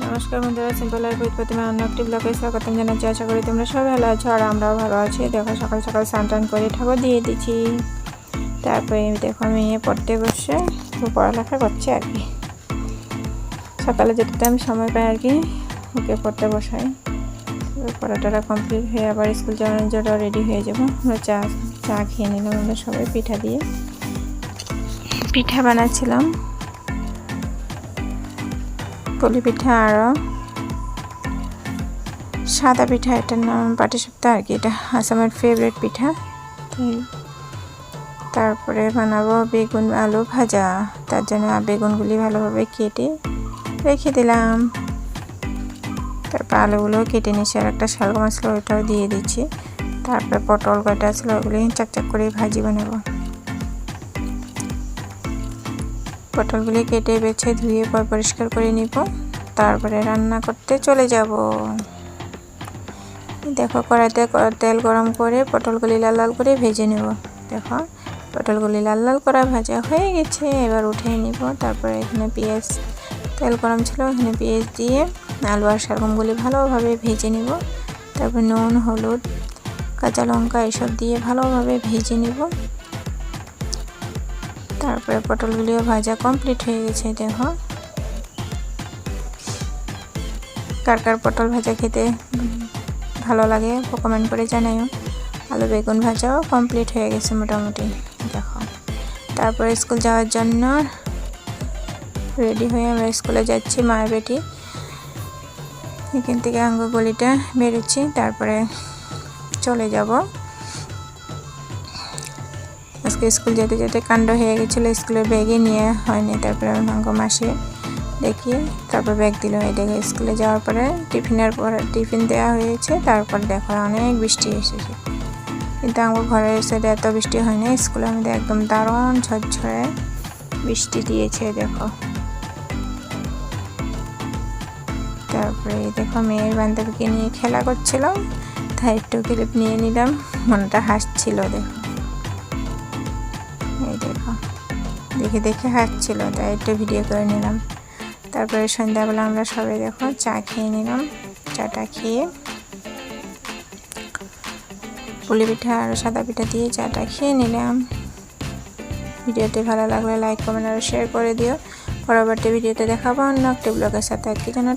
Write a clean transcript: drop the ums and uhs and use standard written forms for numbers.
নমস্কার বন্ধুরা, simple life with প্রতিমা অন্য একটি ব্লগে স্বাগতম জানাচ্ছি। আশা করি তোমরা সবাই ভালো আছো আর আমরাও ভালো আছি। দেখো সকাল সকাল স্নান টান করে ঠাকুর দিয়ে দিচ্ছি। তারপরে দেখো মেয়ে পড়তে বসে পড়ালেখা করছে আর কি। সকালে যেতে আমি সময় পাই আর কি, ওকে পড়তে বসাই। পড়াটা কমপ্লিট হয়ে আবার স্কুল যাওয়ার জন্য রেডি হয়ে যাবো। আমরা চা খেয়ে নিলাম আমরা সবাই পিঠা দিয়ে। পিঠা বানাচ্ছিলাম পুলি পিঠা আরও সাদা পিঠা, এটার নাম পাটিসাপটা আর কি। এটা আসামের ফেভারিট পিঠা। তারপরে বানাবো বেগুন আলু ভাজা। তার জন্য বেগুনগুলি ভালোভাবে কেটে রেখে দিলাম। তারপর আলুগুলো কেটে নিচ্ছি, আর একটা শালগম মশলা ওইটাও দিয়ে দিচ্ছি। তারপরে পটল কটা ছিল ওগুলি চাকচাক করে ভাজি বানাবো। পটলগুলি কেটে বেছে ধুয়ে পরিষ্কার করে নিব। তারপরে রান্না করতে চলে যাব। দেখো কড়াইতে তেল গরম করে পটলগুলি লাল লাল করে ভেজে নেব। দেখো পটলগুলি লাল লাল করা ভাজা হয়ে গেছে, এবার উঠিয়ে নিব। তারপরে এখানে পেঁয়াজ, তেল গরম ছিল, এখানে পেঁয়াজ দিয়ে আলু আর শালগমগুলি ভালোভাবে ভেজে নিব। তারপর নুন, হলুদ, কাঁচা লঙ্কা এসব দিয়ে ভালোভাবে ভেজে নিব। তারপরে পটলগুলিও ভাজা কমপ্লিট হয়ে গেছে। দেখো কার কার পটল ভাজা খেতে ভালো লাগে কমেন্ট করে জানাইও। আলু বেগুন ভাজাও কমপ্লিট হয়ে গেছে মোটামুটি। দেখো তারপরে স্কুল যাওয়ার জন্য রেডি হয়ে আমরা স্কুলে যাচ্ছি। মায়ের বেটি এখান থেকে আঙ্গগলিটা বেরোচ্ছি, তারপরে চলে যাব। আজকে স্কুল যেতে যেতে কাণ্ড হয়ে গেছিলো, স্কুলের ব্যাগে নিয়ে হয়নি। তারপরে অঙ্গ মাসে দেখি, তারপর ব্যাগ দিল। এই দেখে স্কুলে যাওয়ার পরে টিফিন দেওয়া হয়েছে। তারপর দেখো অনেক বৃষ্টি এসেছে, কিন্তু আমার ঘরের সাইডে এত বৃষ্টি হয় না। স্কুলে আমাদের একদম দারুণ ঝরঝরে বৃষ্টি দিয়েছে দেখো। তারপরে দেখো মেয়ের বান্ধবীকে নিয়ে খেলা করছিলাম, তাই একটু ক্লিপ নিয়ে নিলাম। মনটা হাসছিল দেখো, এই দেখো দেখে দেখে হাসছিল, তাই একটু ভিডিও করে নিলাম। তারপরে সন্ধ্যাবেলা আমরা সবাই দেখো চা খেয়ে নিলাম। চাটা খেয়ে পুলি পিঠা আর সাদা পিঠা দিয়ে চাটা খেয়ে নিলাম। ভিডিওটি ভালো লাগলে লাইক, কমেন্ট আর শেয়ার করে দিও। পরবর্তী ভিডিওতে দেখাবো অন্য একটি ব্লগের সাথে। আর কি জানো।